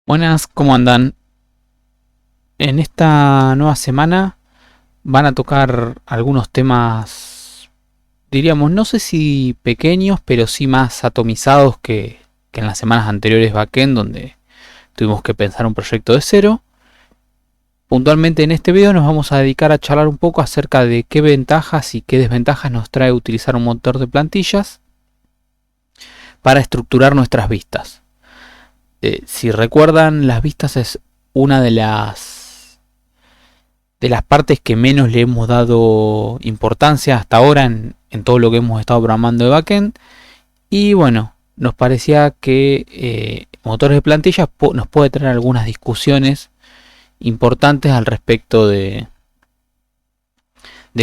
Buenas, ¿cómo andan? En esta nueva semana van a tocar algunos temas, diríamos, no sé si pequeños, pero sí más atomizados que en las semanas anteriores backend, donde tuvimos que pensar un proyecto de cero. Puntualmente en este video nos vamos a dedicar a charlar un poco acerca de qué ventajas y qué desventajas nos trae utilizar un motor de plantillas para estructurar nuestras vistas. Si recuerdan, las vistas es una de las partes que menos le hemos dado importancia hasta ahora en todo lo que hemos estado programando de backend. Y bueno, nos parecía que motores de plantillas nos puede traer algunas discusiones importantes al respecto de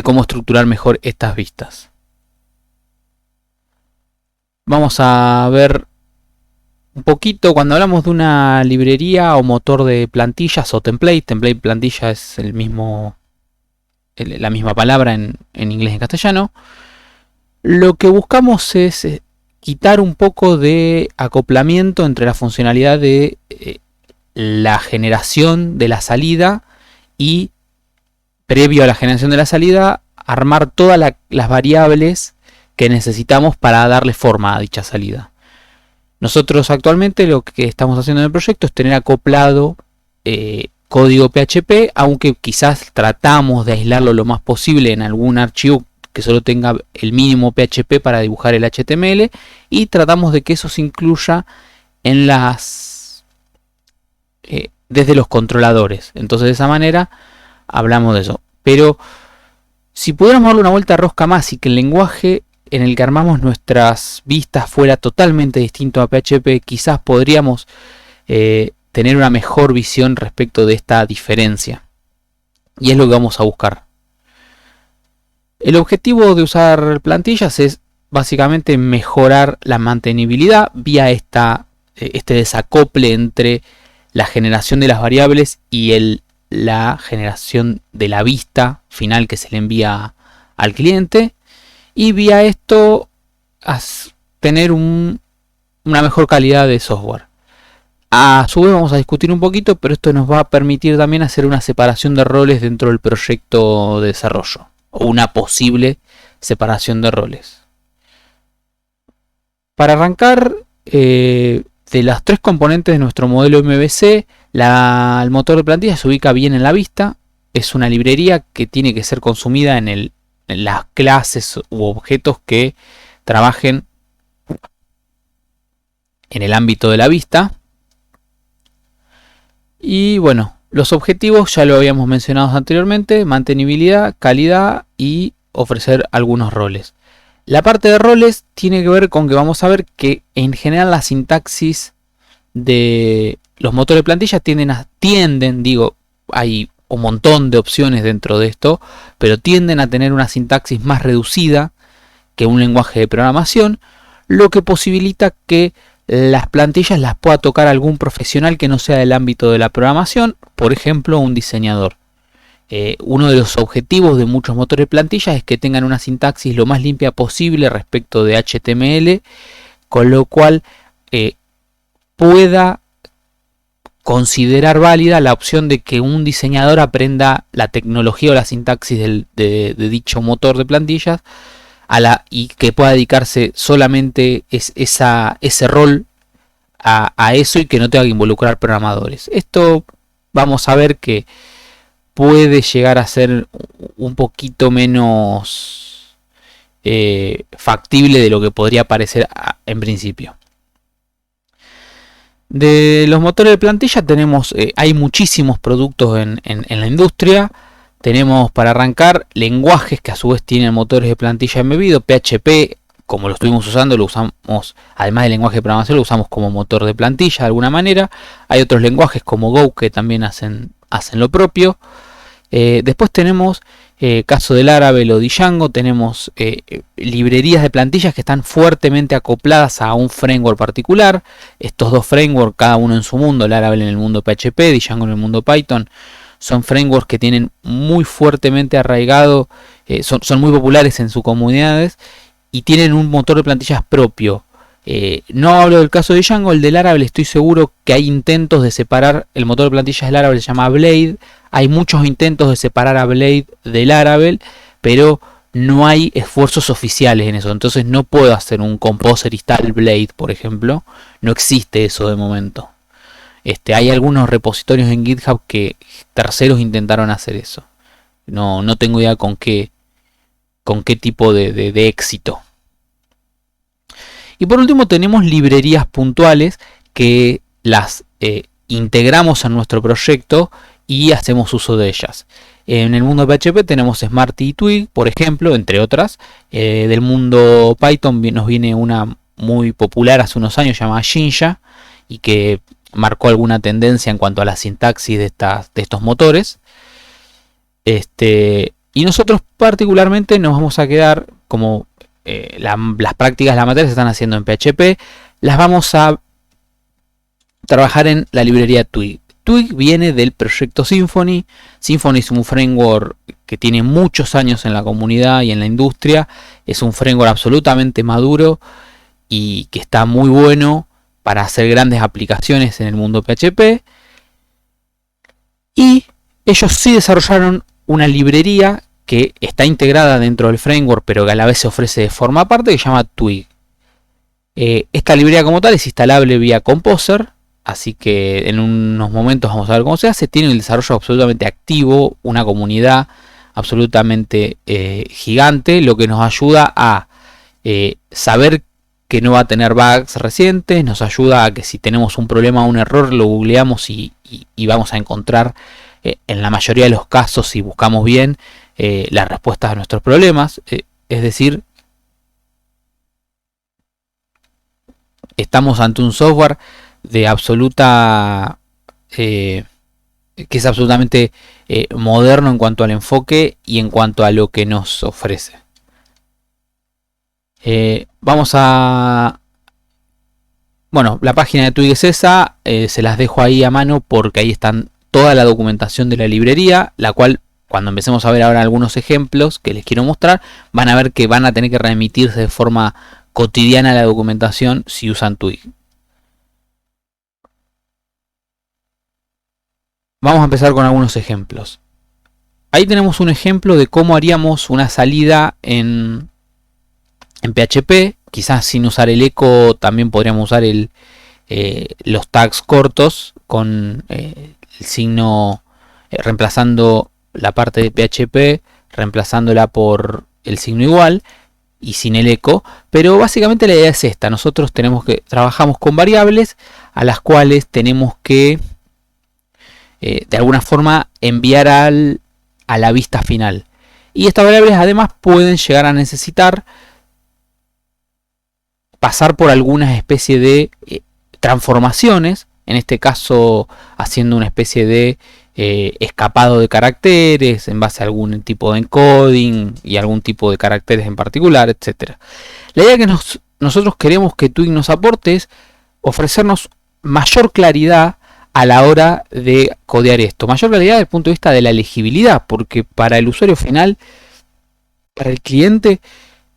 cómo estructurar mejor estas vistas. Vamos a ver un poquito cuando hablamos de una librería o motor de plantillas o template plantilla es la misma palabra en inglés y en castellano. Lo que buscamos es quitar un poco de acoplamiento entre la funcionalidad de la generación de la salida y, previo a la generación de la salida, armar todas las variables que necesitamos para darle forma a dicha salida. Nosotros actualmente lo que estamos haciendo en el proyecto es tener acoplado código PHP, aunque quizás tratamos de aislarlo lo más posible en algún archivo que solo tenga el mínimo PHP para dibujar el HTML, y tratamos de que eso se incluya en desde los controladores. Entonces de esa manera hablamos de eso. Pero si pudiéramos darle una vuelta a rosca más y que el lenguaje en el que armamos nuestras vistas fuera totalmente distinto a PHP, quizás podríamos tener una mejor visión respecto de esta diferencia. Y es lo que vamos a buscar. El objetivo de usar plantillas es básicamente mejorar la mantenibilidad vía este desacople entre la generación de las variables y la generación de la vista final que se le envía al cliente. Y vía esto tener una mejor calidad de software. A su vez vamos a discutir un poquito, pero esto nos va a permitir también hacer una separación de roles dentro del proyecto de desarrollo. O una posible separación de roles. Para arrancar, de las tres componentes de nuestro modelo MVC, el motor de plantilla se ubica bien en la vista. Es una librería que tiene que ser consumida en las clases u objetos que trabajen en el ámbito de la vista. Y bueno, los objetivos ya lo habíamos mencionado anteriormente: mantenibilidad, calidad y ofrecer algunos roles. La parte de roles tiene que ver con que vamos a ver que en general la sintaxis de los motores de plantilla hay un montón de opciones dentro de esto, pero tienden a tener una sintaxis más reducida que un lenguaje de programación, lo que posibilita que las plantillas las pueda tocar algún profesional que no sea del ámbito de la programación, por ejemplo un diseñador. Uno de los objetivos de muchos motores de plantillas es que tengan una sintaxis lo más limpia posible respecto de HTML, con lo cual pueda considerar válida la opción de que un diseñador aprenda la tecnología o la sintaxis de dicho motor de plantillas y que pueda dedicarse solamente ese rol a eso y que no tenga que involucrar programadores. Esto vamos a ver que puede llegar a ser un poquito menos factible de lo que podría parecer en principio. De los motores de plantilla hay muchísimos productos en la industria. Tenemos, para arrancar, lenguajes que a su vez tienen motores de plantilla embebido. PHP, como lo estuvimos usando, lo usamos, además del lenguaje de programación, lo usamos como motor de plantilla de alguna manera. Hay otros lenguajes como Go que también hacen lo propio. Después tenemos, caso del Laravel o Django, tenemos librerías de plantillas que están fuertemente acopladas a un framework particular. Estos dos frameworks, cada uno en su mundo, Laravel en el mundo PHP, Django en el mundo Python, son frameworks que tienen muy fuertemente arraigado, son muy populares en sus comunidades y tienen un motor de plantillas propio. No hablo del caso de Django, el de Laravel estoy seguro que hay intentos de separar el motor de plantillas de Laravel, se llama Blade. Hay muchos intentos de separar a Blade de Laravel, pero no hay esfuerzos oficiales en eso. Entonces no puedo hacer un composer install Blade, por ejemplo. No existe eso de momento. Hay algunos repositorios en GitHub que terceros intentaron hacer eso. No tengo idea con qué tipo de éxito. Y por último tenemos librerías puntuales que las integramos en nuestro proyecto y hacemos uso de ellas. En el mundo de PHP tenemos Smarty y Twig, por ejemplo, entre otras. Del mundo Python nos viene una muy popular hace unos años llamada Jinja y que marcó alguna tendencia en cuanto a la sintaxis de estos motores. Y nosotros particularmente nos vamos a quedar, como las prácticas de la materia se están haciendo en PHP, las vamos a trabajar en la librería Twig. Twig viene del proyecto Symfony. Symfony es un framework que tiene muchos años en la comunidad y en la industria. Es un framework absolutamente maduro y que está muy bueno para hacer grandes aplicaciones en el mundo PHP. Y ellos sí desarrollaron una librería que está integrada dentro del framework, pero que a la vez se ofrece de forma aparte, que se llama Twig. Esta librería como tal es instalable vía Composer, así que en unos momentos vamos a ver cómo se hace. Tiene el desarrollo absolutamente activo, una comunidad absolutamente gigante, lo que nos ayuda a saber que no va a tener bugs recientes, nos ayuda a que si tenemos un problema o un error lo googleamos y vamos a encontrar en la mayoría de los casos, si buscamos bien, las respuestas a nuestros problemas. Es decir, estamos ante un software de absoluta que es absolutamente moderno en cuanto al enfoque y en cuanto a lo que nos ofrece. Vamos a... Bueno, la página de Twig es esa, se las dejo ahí a mano porque ahí están toda la documentación de la librería, la cual cuando empecemos a ver ahora algunos ejemplos que les quiero mostrar, van a ver que van a tener que remitirse de forma cotidiana a la documentación si usan Twig. Vamos a empezar con algunos ejemplos. Ahí tenemos un ejemplo de cómo haríamos una salida en PHP. Quizás sin usar el eco también podríamos usar los tags cortos con el signo, reemplazando la parte de PHP, reemplazándola por el signo igual y sin el eco. Pero básicamente la idea es esta. Nosotros trabajamos con variables a las cuales tenemos que de alguna forma enviar a la vista final. Y estas variables además pueden llegar a necesitar pasar por alguna especie de transformaciones, en este caso haciendo una especie de escapado de caracteres en base a algún tipo de encoding y algún tipo de caracteres en particular, etc. La idea que nosotros queremos que Twig nos aporte es ofrecernos mayor claridad a la hora de codear esto. Mayor claridad desde el punto de vista de la legibilidad, porque para el usuario final, para el cliente,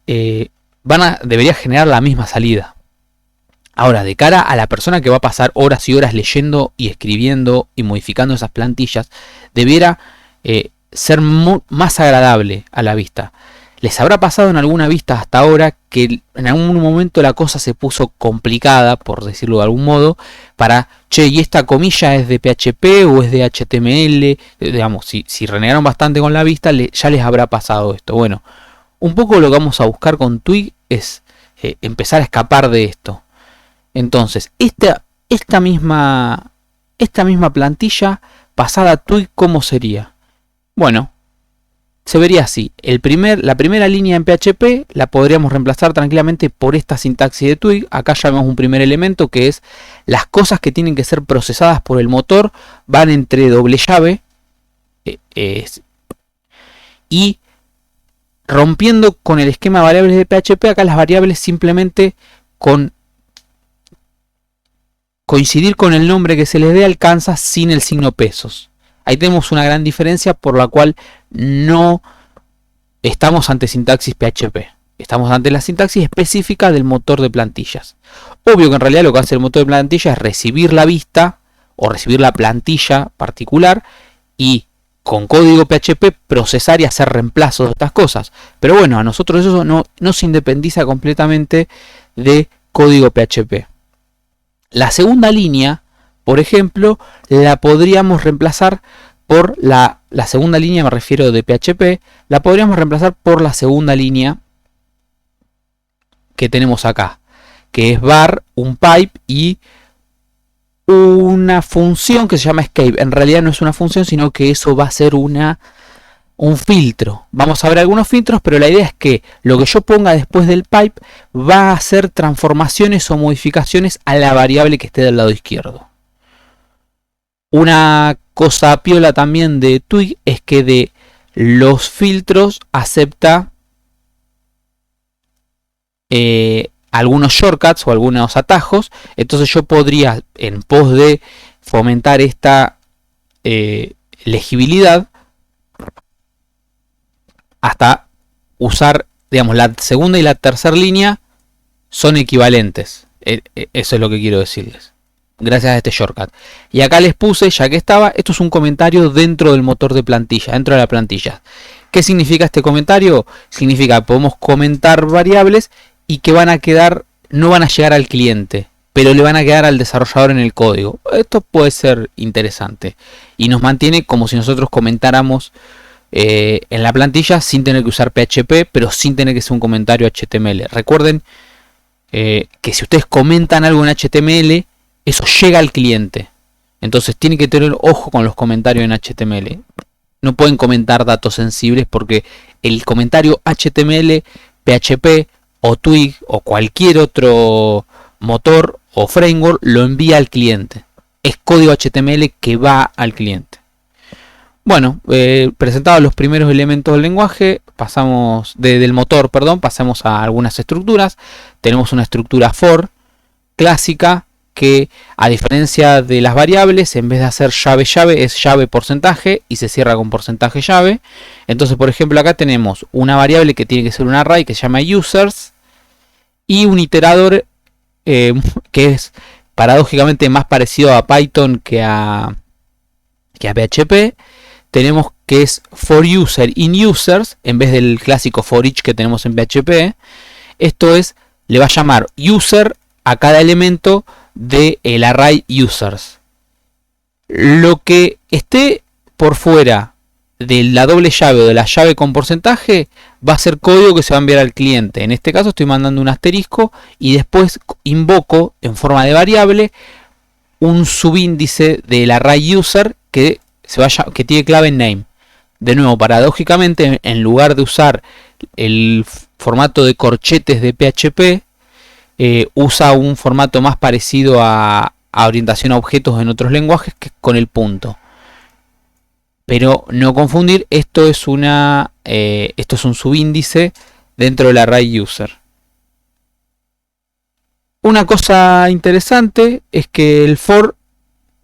debería generar la misma salida. Ahora, de cara a la persona que va a pasar horas y horas leyendo y escribiendo y modificando esas plantillas, debiera ser más agradable a la vista. ¿Les habrá pasado en alguna vista hasta ahora que en algún momento la cosa se puso complicada, por decirlo de algún modo, para, che, ¿y esta comilla es de PHP o es de HTML? Digamos, si renegaron bastante con la vista, ya les habrá pasado esto. Bueno, un poco lo que vamos a buscar con Twig es empezar a escapar de esto. Entonces, esta misma plantilla pasada a Twig, ¿cómo sería? Bueno, se vería así. La primera línea en PHP la podríamos reemplazar tranquilamente por esta sintaxis de Twig. Acá ya vemos un primer elemento que es las cosas que tienen que ser procesadas por el motor van entre doble llave y rompiendo con el esquema de variables de PHP. Acá las variables simplemente con coincidir con el nombre que se les dé alcanza sin el signo pesos. Ahí tenemos una gran diferencia por la cual no estamos ante sintaxis PHP. Estamos ante la sintaxis específica del motor de plantillas. Obvio que en realidad lo que hace el motor de plantillas es recibir la vista o recibir la plantilla particular y con código PHP procesar y hacer reemplazos de estas cosas. Pero bueno, a nosotros eso no se independiza completamente de código PHP. La segunda línea, por ejemplo, la podríamos reemplazar por la segunda línea, me refiero de PHP, la podríamos reemplazar por la segunda línea que tenemos acá, que es var, un pipe y una función que se llama escape. En realidad no es una función, sino que eso va a ser un filtro. Vamos a ver algunos filtros, pero la idea es que lo que yo ponga después del pipe va a hacer transformaciones o modificaciones a la variable que esté del lado izquierdo. Una cosa piola también de Twig es que de los filtros acepta algunos shortcuts o algunos atajos. Entonces yo podría, en pos de fomentar esta legibilidad, hasta usar, digamos, la segunda y la tercera línea son equivalentes. Eso es lo que quiero decirles, gracias a este shortcut. Y acá les puse, ya que estaba, esto es un comentario dentro del motor de plantilla, dentro de la plantilla. ¿Qué significa este comentario? Significa que podemos comentar variables y que van a quedar, no van a llegar al cliente, pero le van a quedar al desarrollador en el código. Esto puede ser interesante y nos mantiene como si nosotros comentáramos en la plantilla sin tener que usar PHP, pero sin tener que ser un comentario HTML. Recuerden que si ustedes comentan algo en HTML, eso llega al cliente. Entonces tienen que tener ojo con los comentarios en HTML. No pueden comentar datos sensibles porque el comentario HTML, PHP o Twig o cualquier otro motor o framework lo envía al cliente. Es código HTML que va al cliente. Bueno, presentados los primeros elementos del lenguaje, pasamos del motor, perdón, pasamos a algunas estructuras. Tenemos una estructura for clásica que, a diferencia de las variables, en vez de hacer llave llave, es llave porcentaje y se cierra con porcentaje llave. Entonces, por ejemplo, acá tenemos una variable que tiene que ser un array que se llama users y un iterador que es paradójicamente más parecido a Python que a PHP. Tenemos que es for user in users en vez del clásico for each que tenemos en PHP. Esto es, le va a llamar user a cada elemento del array users. Lo que esté por fuera de la doble llave o de la llave con porcentaje va a ser código que se va a enviar al cliente. En este caso estoy mandando un asterisco y después invoco en forma de variable un subíndice del array user que tiene clave en name. De nuevo, paradójicamente, en lugar de usar el formato de corchetes de PHP, usa un formato más parecido a orientación a objetos en otros lenguajes, que es con el punto. Pero no confundir, esto es un subíndice dentro del array user. Una cosa interesante es que el for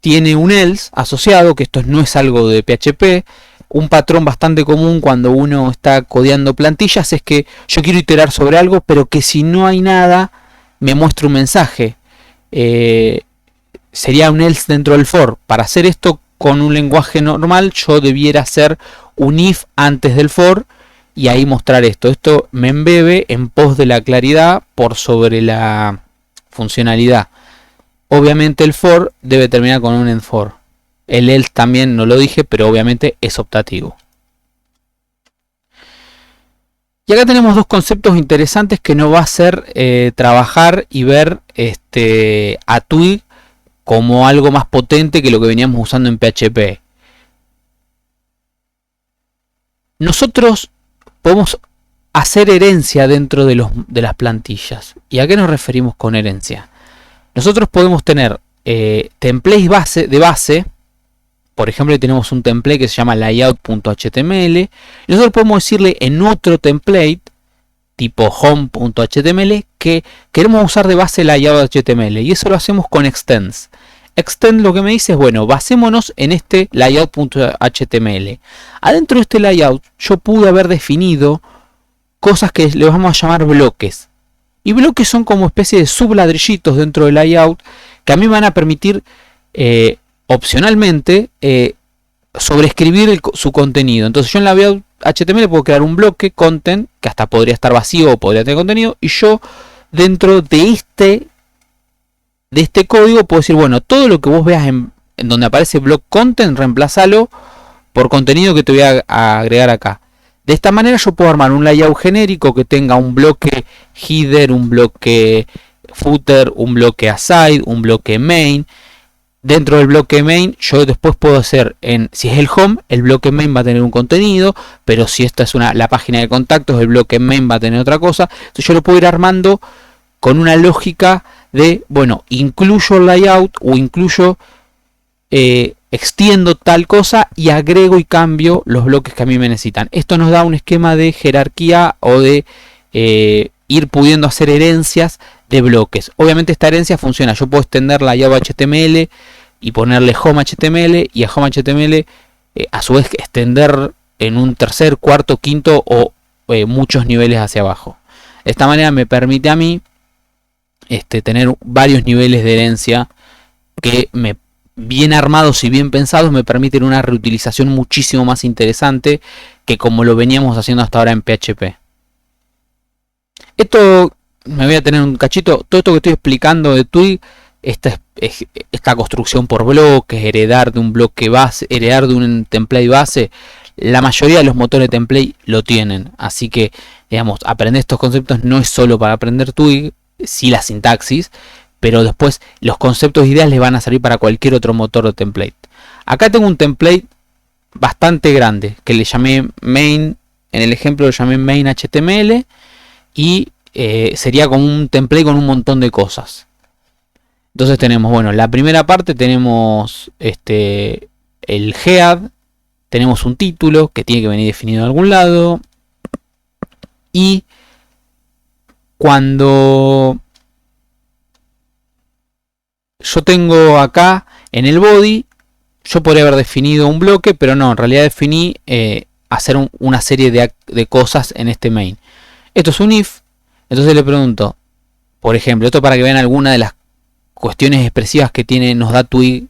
tiene un else asociado, que esto no es algo de PHP. Un patrón bastante común cuando uno está codeando plantillas es que yo quiero iterar sobre algo, pero que si no hay nada me muestra un mensaje. Sería un else dentro del for. Para hacer esto con un lenguaje normal, yo debiera hacer un if antes del for y ahí mostrar esto. Esto me embebe en pos de la claridad por sobre la funcionalidad. Obviamente el for debe terminar con un end for. El else también no lo dije, pero obviamente es optativo. Y acá tenemos dos conceptos interesantes que nos va a hacer trabajar y ver a Twig como algo más potente que lo que veníamos usando en PHP. Nosotros podemos hacer herencia dentro de las plantillas. ¿Y a qué nos referimos con herencia? Nosotros podemos tener templates de base. Por ejemplo, tenemos un template que se llama layout.html. Y nosotros podemos decirle en otro template, tipo home.html, que queremos usar de base layout.html. Y eso lo hacemos con extends. Extend lo que me dice es, bueno, basémonos en este layout.html. Adentro de este layout yo pude haber definido cosas que le vamos a llamar bloques. Y bloques son como especie de subladrillitos dentro del layout que a mí me van a permitir opcionalmente sobreescribir su contenido. Entonces yo en layout HTML puedo crear un bloque content que hasta podría estar vacío o podría tener contenido, y yo dentro de este código puedo decir, bueno, todo lo que vos veas en donde aparece block content, reemplázalo por contenido que te voy a agregar acá. De esta manera yo puedo armar un layout genérico que tenga un bloque header, un bloque footer, un bloque aside, un bloque main. Dentro del bloque main yo después puedo hacer, si es el home, el bloque main va a tener un contenido, pero si esta es la página de contactos, el bloque main va a tener otra cosa. Entonces yo lo puedo ir armando con una lógica de, bueno, incluyo el layout o incluyo, extiendo tal cosa y agrego y cambio los bloques que a mí me necesitan. Esto nos da un esquema de jerarquía o de ir pudiendo hacer herencias de bloques. Obviamente esta herencia funciona. Yo puedo extender la llave HTML y ponerle home HTML, y a home HTML a su vez extender en un tercer, cuarto, quinto o muchos niveles hacia abajo. De esta manera me permite a mí tener varios niveles de herencia que bien armados y bien pensados me permiten una reutilización muchísimo más interesante que como lo veníamos haciendo hasta ahora en PHP. Esto, me voy a tener un cachito, todo esto que estoy explicando de Twig, esta construcción por bloques, heredar de un bloque base, heredar de un template base, la mayoría de los motores de template lo tienen. Así que, digamos, aprender estos conceptos no es solo para aprender Twig, sí la sintaxis, pero después los conceptos e ideas les van a servir para cualquier otro motor de template. Acá tengo un template bastante grande que le llamé main, en el ejemplo lo llamé main HTML, y sería como un template con un montón de cosas. Entonces tenemos, bueno, la primera parte tenemos el head, tenemos un título que tiene que venir definido en algún lado, y cuando yo tengo acá en el body, yo podría haber definido un bloque, pero no, en realidad definí hacer una serie de cosas en este main. Esto es un if, entonces le pregunto, por ejemplo, esto para que vean alguna de las cuestiones expresivas que nos da Twig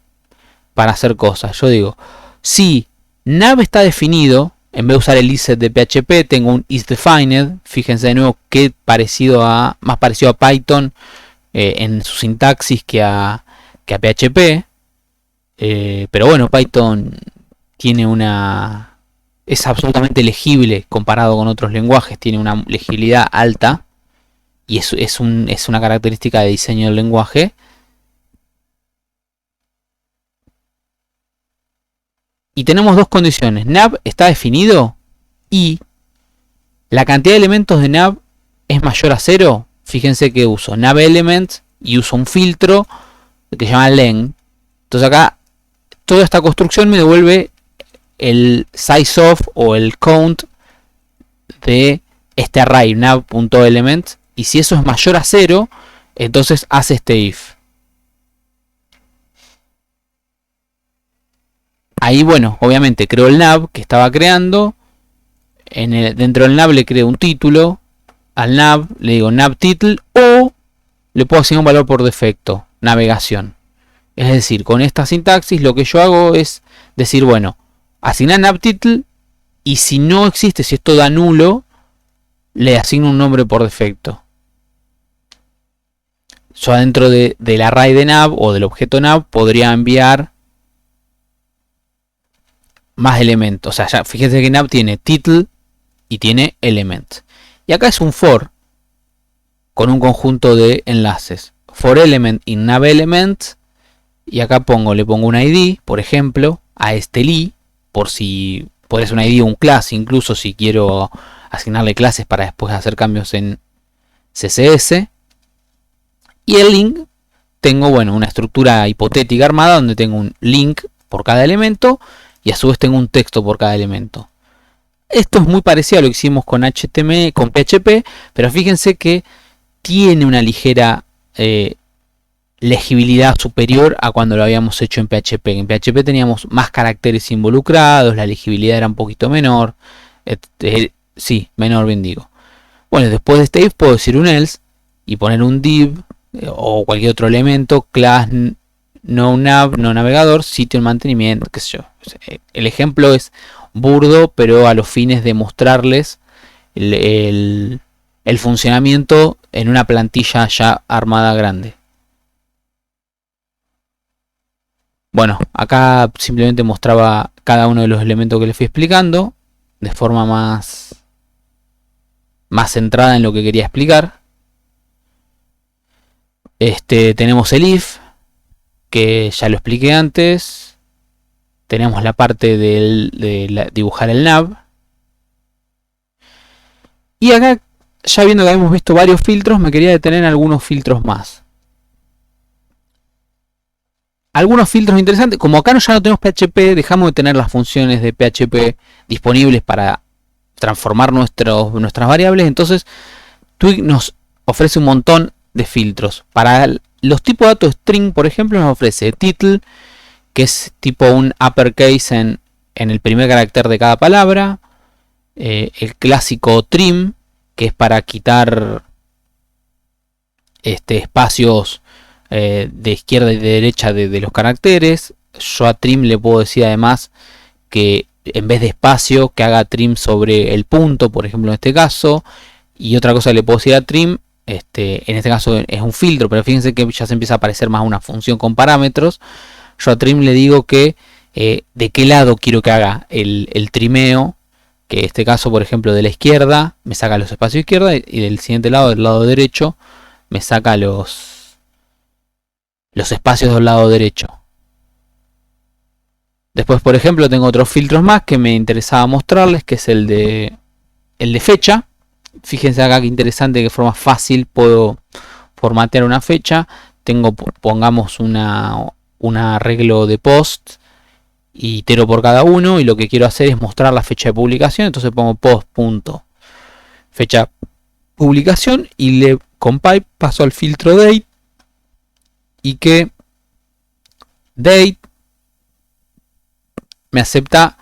para hacer cosas. Yo digo, si nav está definido, en vez de usar el isset de PHP, tengo un isDefined. Fíjense de nuevo qué más parecido a Python en su sintaxis que a PHP. Pero bueno, Python tiene es absolutamente legible comparado con otros lenguajes, tiene una legibilidad alta, y es una característica de diseño del lenguaje. Y tenemos dos condiciones: nav está definido y la cantidad de elementos de nav es mayor a 0. Fíjense que uso nav element y uso un filtro que se llama len. Entonces acá toda esta construcción me devuelve el size of o el count de este array nav.element, y si eso es mayor a 0, entonces hace este if. Ahí, bueno, obviamente creo el nav que estaba creando. Dentro del nav le creo un título. Al nav le digo nav title, o le puedo asignar un valor por defecto, navegación. Es decir, con esta sintaxis lo que yo hago es decir, bueno, asignar nav title, y si no existe, si esto da nulo, le asigno un nombre por defecto. Yo dentro del array de nav o del objeto nav podría enviar más elementos. O sea, ya fíjense que nav tiene title y tiene element. Y acá es un for con un conjunto de enlaces. For element in nav element. Y acá le pongo un ID, por ejemplo, a este li, por si podría ser un ID o un class, incluso si quiero asignarle clases para después hacer cambios en CSS. Y el link, tengo, bueno, una estructura hipotética armada donde tengo un link por cada elemento y a su vez tengo un texto por cada elemento. Esto es muy parecido a lo que hicimos con HTML, con PHP, pero fíjense que tiene una ligera legibilidad superior a cuando lo habíamos hecho en PHP. En PHP teníamos más caracteres involucrados, la legibilidad era un poquito menor. Sí, menor, bien digo. Bueno, después de este if puedo decir un else y poner un div o cualquier otro elemento, class no nav, no navegador, sitio en mantenimiento, qué sé yo. El ejemplo es burdo, pero a los fines de mostrarles el funcionamiento en una plantilla ya armada grande. Bueno, acá simplemente mostraba cada uno de los elementos que les fui explicando de forma más centrada en lo que quería explicar. Tenemos el if, que ya lo expliqué antes. Tenemos la parte de dibujar el nav. Y acá, ya viendo que hemos visto varios filtros, me quería detener en algunos filtros más. Algunos filtros interesantes, como acá ya no tenemos PHP, dejamos de tener las funciones de PHP disponibles para transformar nuestras variables. Entonces Twig nos ofrece un montón de filtros. Para los tipos de datos string, por ejemplo, nos ofrece title, que es tipo un uppercase en el primer carácter de cada palabra. El clásico trim, que es para quitar espacios de izquierda y de derecha de los caracteres. Yo a trim le puedo decir además que en vez de espacio, que haga trim sobre el punto, por ejemplo en este caso. Y otra cosa que le puedo decir a trim, en este caso es un filtro, pero fíjense que ya se empieza a aparecer más una función con parámetros. Yo a trim le digo que de qué lado quiero que haga el trimeo, que en este caso, por ejemplo, de la izquierda me saca los espacios izquierda, y del siguiente lado, del lado derecho, me saca los espacios del lado derecho. Después, por ejemplo, tengo otros filtros más que me interesaba mostrarles, que es el de fecha. Fíjense acá que interesante, que forma fácil puedo formatear una fecha. Pongamos un arreglo de post y itero por cada uno, y lo que quiero hacer es mostrar la fecha de publicación. Entonces pongo post.fecha publicación y con pipe paso al filtro date, y que date me acepta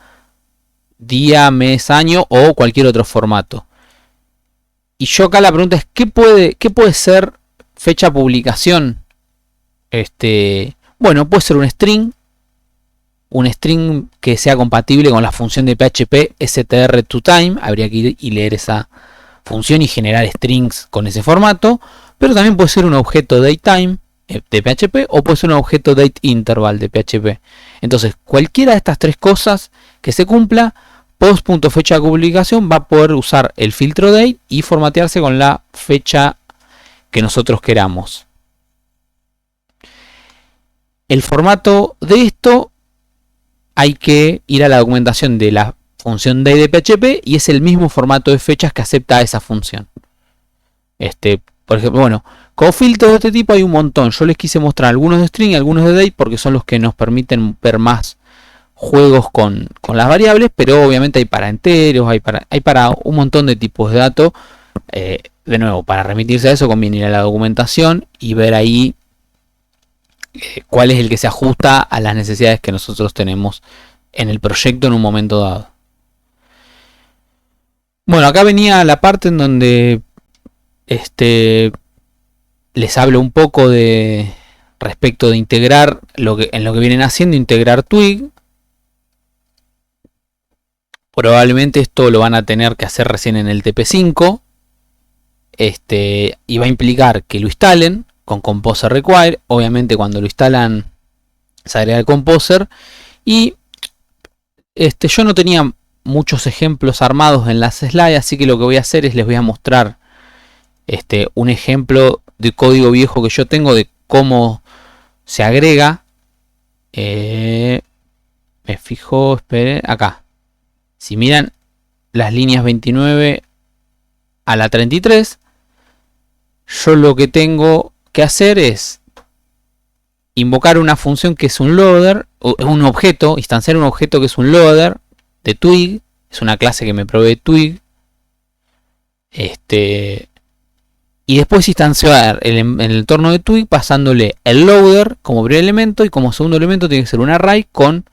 día, mes, año o cualquier otro formato. Y yo acá la pregunta es, ¿qué puede ser fecha publicación? Bueno, puede ser un string que sea compatible con la función de PHP str2time. Habría que ir y leer esa función y generar strings con ese formato. Pero también puede ser un objeto datetime de PHP, o puede ser un objeto dateInterval de PHP. Entonces, cualquiera de estas tres cosas que se cumpla, post.fecha de publicación va a poder usar el filtro date y formatearse con la fecha que nosotros queramos. El formato de esto, hay que ir a la documentación de la función date de PHP, y es el mismo formato de fechas que acepta esa función. Por ejemplo, bueno, con filtros de este tipo hay un montón. Yo les quise mostrar algunos de string y algunos de date, porque son los que nos permiten ver más juegos con las variables, pero obviamente hay para enteros, hay para un montón de tipos de datos. De nuevo, para remitirse a eso conviene ir a la documentación y ver ahí cuál es el que se ajusta a las necesidades que nosotros tenemos en el proyecto en un momento dado. Bueno, acá venía la parte en donde les hablo un poco de respecto de integrar en lo que vienen haciendo, integrar Twig. Probablemente esto lo van a tener que hacer recién en el TP5. Y va a implicar que lo instalen con Composer Require. Obviamente cuando lo instalan se agrega el Composer. Y yo no tenía muchos ejemplos armados en las slides, así que lo que voy a hacer es les voy a mostrar un ejemplo de código viejo que yo tengo de cómo se agrega. Me fijo, esperen, acá. Si miran las líneas 29 a la 33, yo lo que tengo que hacer es invocar una función que es un loader, un objeto, instanciar un objeto que es un loader de Twig. Es una clase que me provee Twig. Y después instanciar en el entorno de Twig pasándole el loader como primer elemento, y como segundo elemento tiene que ser un array con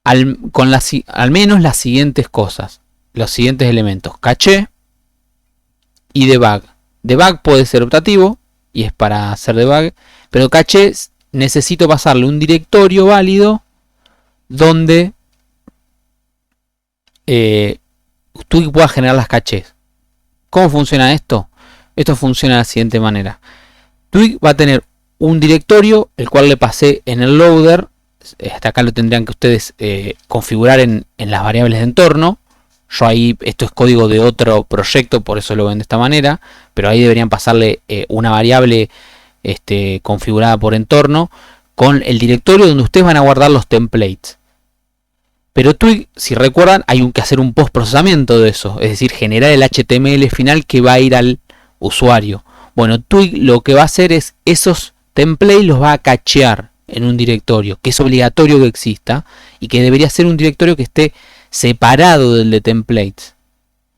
al menos las siguientes cosas, los siguientes elementos: caché, y debug. Debug puede ser optativo y es para hacer debug, pero caché necesito pasarle un directorio válido donde Twig pueda generar las cachés. ¿Cómo funciona esto? Esto funciona de la siguiente manera. Twig va a tener un directorio, el cual le pasé en el loader. Hasta acá lo tendrían que ustedes configurar en las variables de entorno. Yo ahí, esto es código de otro proyecto, por eso lo ven de esta manera. Pero ahí deberían pasarle una variable configurada por entorno con el directorio donde ustedes van a guardar los templates. Pero Twig, si recuerdan, hay que hacer un postprocesamiento de eso. Es decir, generar el HTML final que va a ir al usuario. Bueno, Twig lo que va a hacer es esos templates los va a cachear en un directorio, que es obligatorio que exista y que debería ser un directorio que esté separado del de templates.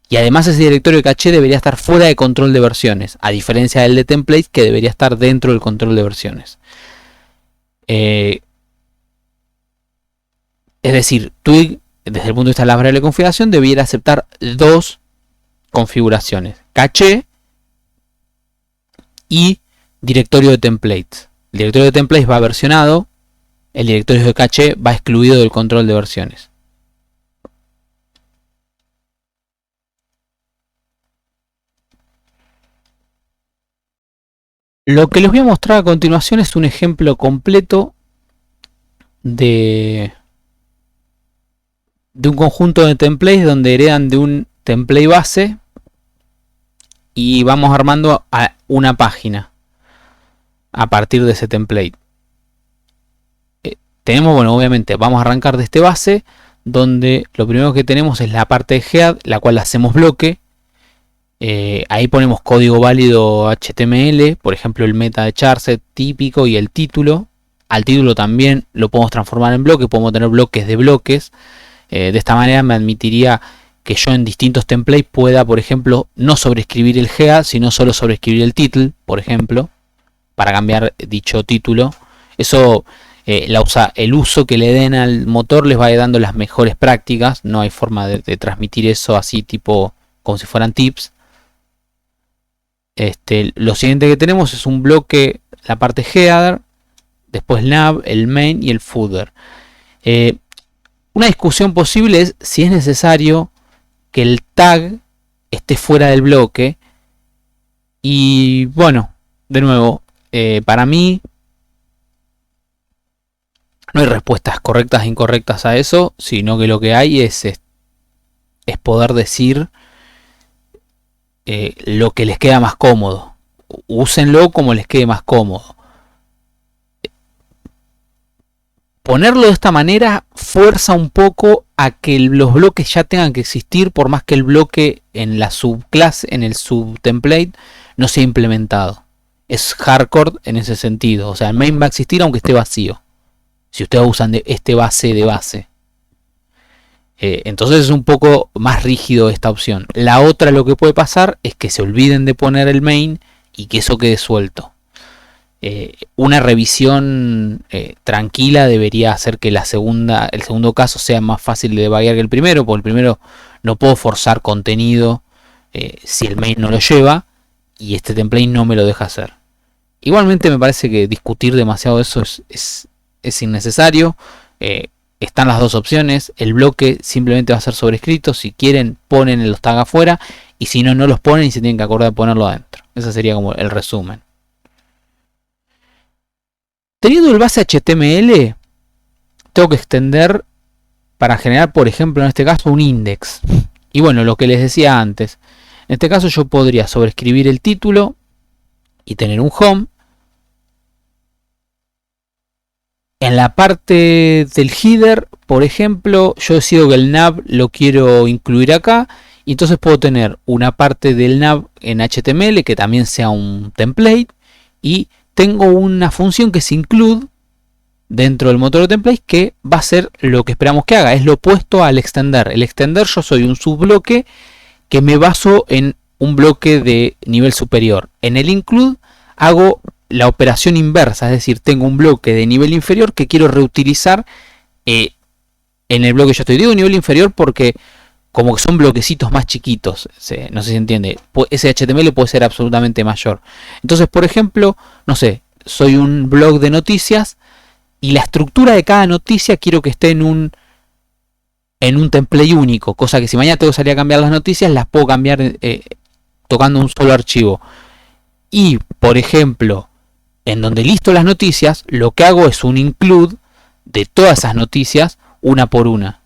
Y además ese directorio de caché debería estar fuera de control de versiones, a diferencia del de templates que debería estar dentro del control de versiones. Es decir, Twig, desde el punto de vista de la variable de configuración, debiera aceptar dos configuraciones: caché y directorio de templates. El directorio de templates va versionado, el directorio de caché va excluido del control de versiones. Lo que les voy a mostrar a continuación es un ejemplo completo de un conjunto de templates donde heredan de un template base y vamos armando una página a partir de ese template. Tenemos, bueno, obviamente vamos a arrancar de este base donde lo primero que tenemos es la parte de head, la cual hacemos bloque. Ahí ponemos código válido HTML, por ejemplo el meta de charset típico y el título. Al título también lo podemos transformar en bloque, podemos tener bloques de bloques. De esta manera me admitiría que yo en distintos templates pueda, por ejemplo, no sobreescribir el head, sino solo sobreescribir el título, por ejemplo, para cambiar dicho título. Eso, el uso que le den al motor les va dando las mejores prácticas. No hay forma de transmitir eso así tipo como si fueran tips. Lo siguiente que tenemos es un bloque, la parte header, después nav, el main y el footer. Una discusión posible es si es necesario que el tag esté fuera del bloque. Y bueno, de nuevo, para mí no hay respuestas correctas e incorrectas a eso, sino que lo que hay es poder decir lo que les queda más cómodo. Úsenlo como les quede más cómodo. Ponerlo de esta manera fuerza un poco a que los bloques ya tengan que existir, por más que el bloque en la subclase, en el subtemplate, no sea implementado. Es hardcore en ese sentido. O sea, el main va a existir aunque esté vacío, si ustedes usan este base de base. Entonces es un poco más rígido esta opción. La otra, lo que puede pasar es que se olviden de poner el main y que eso quede suelto. Una revisión tranquila debería hacer que el segundo caso sea más fácil de debuguear que el primero, porque el primero no puedo forzar contenido si el main no lo lleva y este template no me lo deja hacer. Igualmente me parece que discutir demasiado eso es innecesario. Están las dos opciones. El bloque simplemente va a ser sobrescrito. Si quieren, ponen los tags afuera, y si no, no los ponen y se tienen que acordar de ponerlo adentro. Ese sería como el resumen. Teniendo el base HTML, tengo que extender para generar, por ejemplo, en este caso, un index. Y bueno, lo que les decía antes, en este caso yo podría sobreescribir el título y tener un home. En la parte del header, por ejemplo, yo decido que el nav lo quiero incluir acá. Y entonces puedo tener una parte del nav en HTML que también sea un template. Y tengo una función que es include dentro del motor de templates, que va a ser lo que esperamos que haga. Es lo opuesto al extender. El extender, yo soy un subbloque que me baso en un bloque de nivel superior. En el include hago la operación inversa, es decir, tengo un bloque de nivel inferior que quiero reutilizar en el bloque que yo estoy. Digo nivel inferior porque como que son bloquecitos más chiquitos, no sé si se entiende. Ese HTML puede ser absolutamente mayor. Entonces, por ejemplo, no sé, soy un blog de noticias y la estructura de cada noticia quiero que esté en un template único, cosa que si mañana tengo que salir a cambiar las noticias, las puedo cambiar tocando un solo archivo. Y, por ejemplo, en donde listo las noticias, lo que hago es un include de todas esas noticias una por una.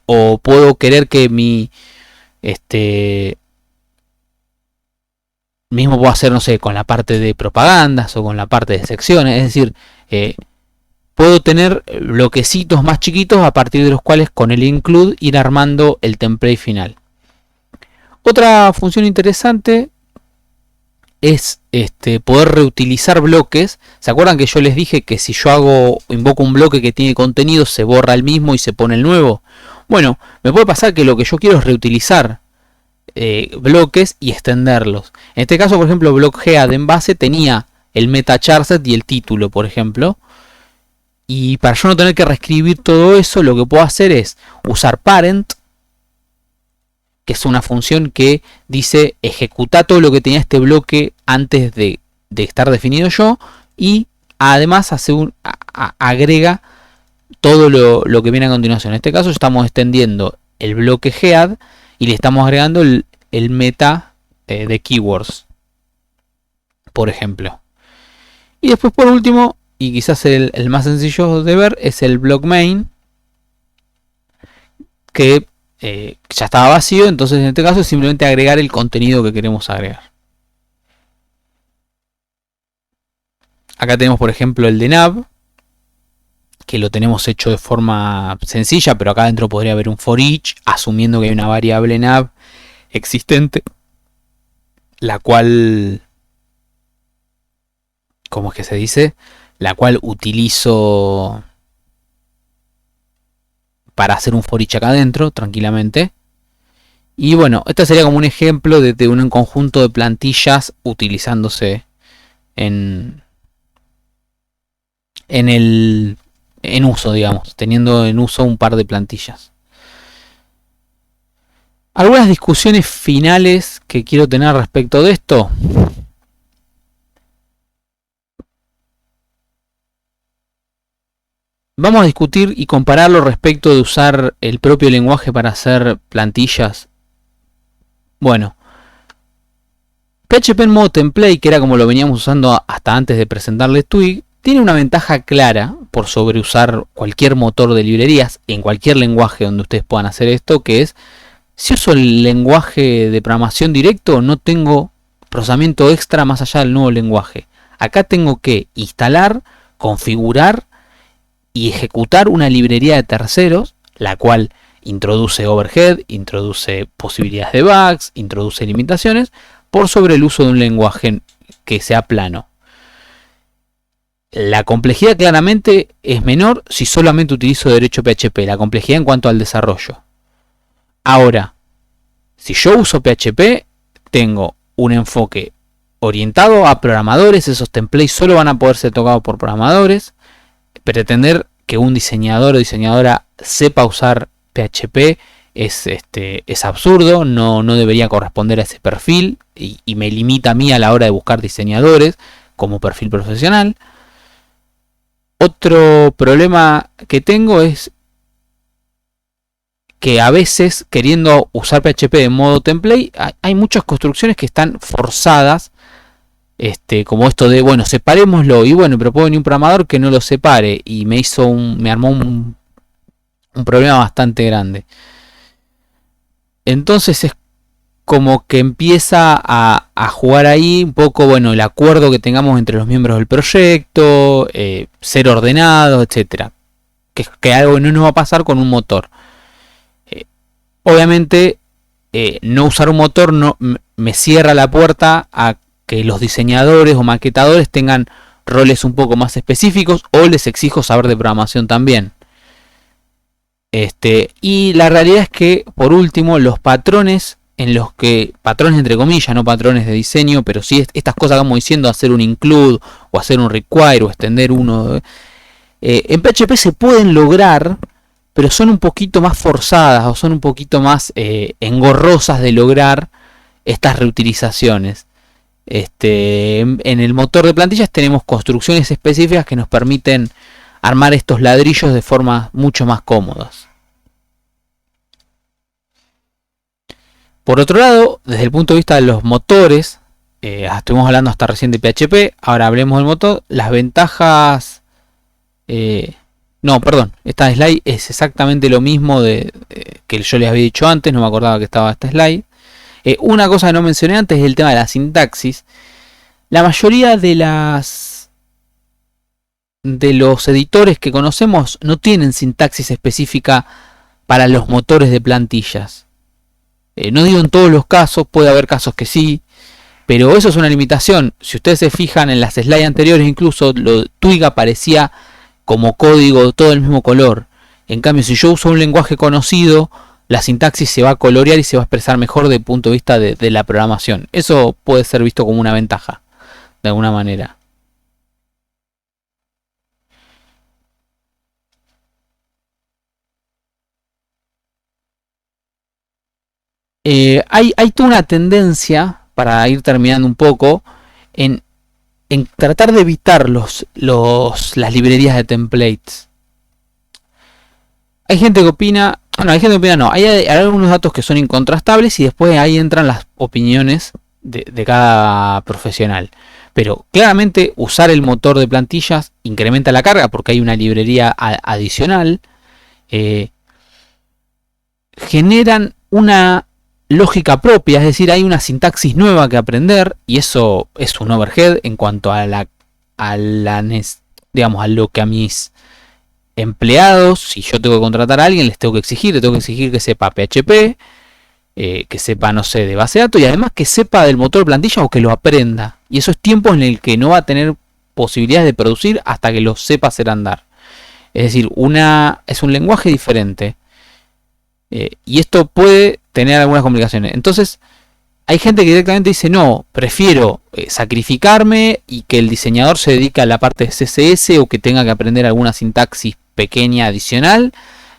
O puedo querer que mismo puedo hacer, no sé, con la parte de propagandas o con la parte de secciones. Es decir, puedo tener bloquecitos más chiquitos a partir de los cuales con el include ir armando el template final. Otra función interesante es poder reutilizar bloques. ¿Se acuerdan que yo les dije que si yo invoco un bloque que tiene contenido, se borra el mismo y se pone el nuevo? Bueno, me puede pasar que lo que yo quiero es reutilizar bloques y extenderlos. En este caso, por ejemplo, block head en base tenía el meta charset y el título, por ejemplo. Y para yo no tener que reescribir todo eso, lo que puedo hacer es usar parent, que es una función que dice ejecuta todo lo que tenía este bloque antes de estar definido yo, y además agrega todo lo que viene a continuación. En este caso estamos extendiendo el bloque head y le estamos agregando el meta de keywords, por ejemplo. Y después, por último, y quizás el más sencillo de ver, es el block main, que ya estaba vacío. Entonces en este caso es simplemente agregar el contenido que queremos agregar. Acá tenemos, por ejemplo, el de nav, que lo tenemos hecho de forma sencilla, pero acá adentro podría haber un for each, asumiendo que hay una variable nav existente, la cual, ¿cómo es que se dice? La cual utilizo para hacer un for each acá adentro, tranquilamente. Y bueno, este sería como un ejemplo de un conjunto de plantillas utilizándose en uso, digamos, teniendo en uso un par de plantillas. Algunas discusiones finales que quiero tener respecto de esto. Vamos a discutir y compararlo respecto de usar el propio lenguaje para hacer plantillas. Bueno, PHP en modo template, que era como lo veníamos usando hasta antes de presentarles Twig, tiene una ventaja clara por sobreusar cualquier motor de librerías en cualquier lenguaje donde ustedes puedan hacer esto, que es, si uso el lenguaje de programación directo, no tengo procesamiento extra más allá del nuevo lenguaje. Acá tengo que instalar, configurar y ejecutar una librería de terceros, la cual introduce overhead, introduce posibilidades de bugs, introduce limitaciones, por sobre el uso de un lenguaje que sea plano. La complejidad claramente es menor si solamente utilizo derecho PHP, la complejidad en cuanto al desarrollo. Ahora, si yo uso PHP, tengo un enfoque orientado a programadores. Esos templates solo van a poder ser tocados por programadores. Pretender que un diseñador o diseñadora sepa usar PHP es absurdo, no debería corresponder a ese perfil y me limita a mí a la hora de buscar diseñadores como perfil profesional. Otro problema que tengo es que a veces, queriendo usar PHP en modo template, hay muchas construcciones que están forzadas, como esto de, bueno, separémoslo, y bueno, pero puedo venir un programador que no lo separe, y me armó un problema bastante grande. Entonces es como que empieza a jugar ahí un poco, bueno, el acuerdo que tengamos entre los miembros del proyecto, ser ordenados, etcétera, que algo no nos va a pasar con un motor. Obviamente, no usar un motor no me cierra la puerta a que los diseñadores o maquetadores tengan roles un poco más específicos, o les exijo saber de programación también. Y la realidad es que, por último, los patrones patrones entre comillas, no patrones de diseño, pero sí estas cosas que vamos diciendo, hacer un include o hacer un require o extender uno, en PHP se pueden lograr, pero son un poquito más forzadas o son un poquito más engorrosas de lograr estas reutilizaciones. En el motor de plantillas tenemos construcciones específicas que nos permiten armar estos ladrillos de forma mucho más cómodas. Por otro lado, desde el punto de vista de los motores, estuvimos hablando hasta recién de PHP, ahora hablemos del motor. Las ventajas... no, perdón, esta slide es exactamente lo mismo que yo les había dicho antes, no me acordaba que estaba esta slide. Una cosa que no mencioné antes es el tema de la sintaxis. La mayoría de los editores que conocemos no tienen sintaxis específica para los motores de plantillas. No digo en todos los casos, puede haber casos que sí, pero eso es una limitación. Si ustedes se fijan en las slides anteriores, incluso Twig aparecía como código todo el mismo color. En cambio, si yo uso un lenguaje conocido, la sintaxis se va a colorear y se va a expresar mejor desde el punto de vista de la programación. Eso puede ser visto como una ventaja, de alguna manera. Hay toda una tendencia, para ir terminando un poco, en tratar de evitar las librerías de templates. Hay gente que opina, no, hay algunos datos que son incontrastables y después ahí entran las opiniones de cada profesional. Pero claramente usar el motor de plantillas incrementa la carga porque hay una librería adicional. Generan una lógica propia, es decir, hay una sintaxis nueva que aprender y eso es un overhead en cuanto a digamos, a lo que a mis empleados, si yo tengo que contratar a alguien, les tengo que exigir que sepa PHP, que sepa, no sé, de base de datos y además que sepa del motor de plantilla o que lo aprenda. Y eso es tiempo en el que no va a tener posibilidades de producir hasta que lo sepa hacer andar. Es decir, es un lenguaje diferente. Y esto puede tener algunas complicaciones. Entonces, hay gente que directamente dice, no, prefiero sacrificarme y que el diseñador se dedique a la parte de CSS o que tenga que aprender alguna sintaxis pequeña adicional,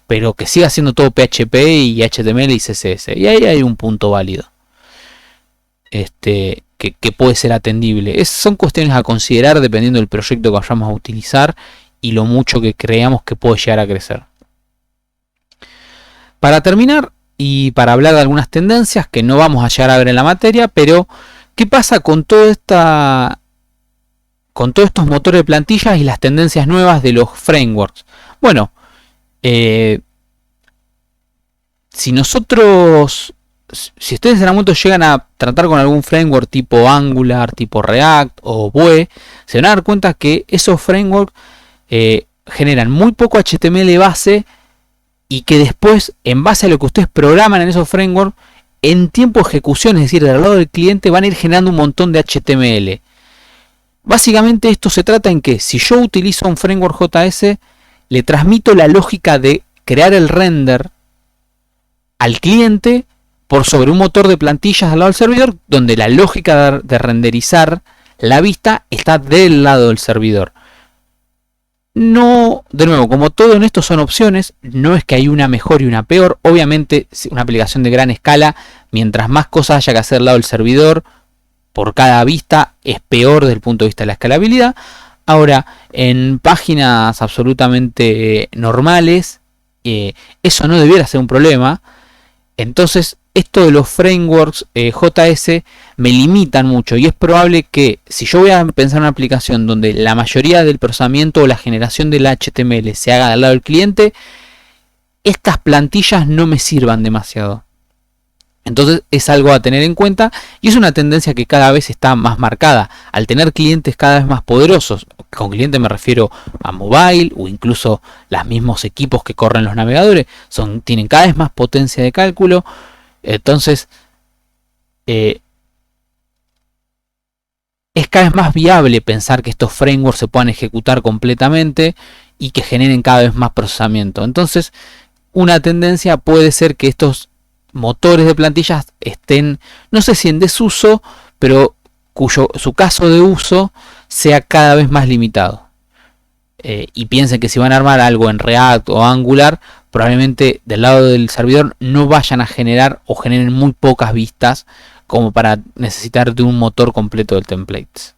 pero que siga haciendo todo PHP y HTML y CSS. Y ahí hay un punto válido. Que puede ser atendible. Son cuestiones a considerar dependiendo del proyecto que vayamos a utilizar y lo mucho que creamos que puede llegar a crecer. Para terminar y para hablar de algunas tendencias que no vamos a llegar a ver en la materia, pero ¿qué pasa con todos estos motores de plantillas y las tendencias nuevas de los frameworks? Bueno, si ustedes en algún momento llegan a tratar con algún framework tipo Angular, tipo React o Vue, se van a dar cuenta que esos frameworks generan muy poco HTML base y que después, en base a lo que ustedes programan en esos frameworks, en tiempo de ejecución, es decir, del lado del cliente, van a ir generando un montón de HTML. Básicamente esto se trata en que si yo utilizo un framework JS, le transmito la lógica de crear el render al cliente por sobre un motor de plantillas al lado del servidor, donde la lógica de renderizar la vista está del lado del servidor. No, de nuevo, como todo en esto son opciones, no es que hay una mejor y una peor. Obviamente, una aplicación de gran escala, mientras más cosas haya que hacer al lado del servidor por cada vista, es peor desde el punto de vista de la escalabilidad. Ahora, en páginas absolutamente normales, eso no debiera ser un problema. Entonces, esto de los frameworks JS me limitan mucho y es probable que si yo voy a pensar en una aplicación donde la mayoría del procesamiento o la generación del HTML se haga del lado del cliente, estas plantillas no me sirvan demasiado. Entonces es algo a tener en cuenta y es una tendencia que cada vez está más marcada. Al tener clientes cada vez más poderosos, con clientes me refiero a mobile o incluso los mismos equipos que corren los navegadores, tienen cada vez más potencia de cálculo. Entonces es cada vez más viable pensar que estos frameworks se puedan ejecutar completamente y que generen cada vez más procesamiento. Entonces una tendencia puede ser que estos motores de plantillas estén, no sé si en desuso, pero su caso de uso sea cada vez más limitado. Y piensen que si van a armar algo en React o Angular, probablemente del lado del servidor no vayan a generar o generen muy pocas vistas como para necesitar de un motor completo de templates.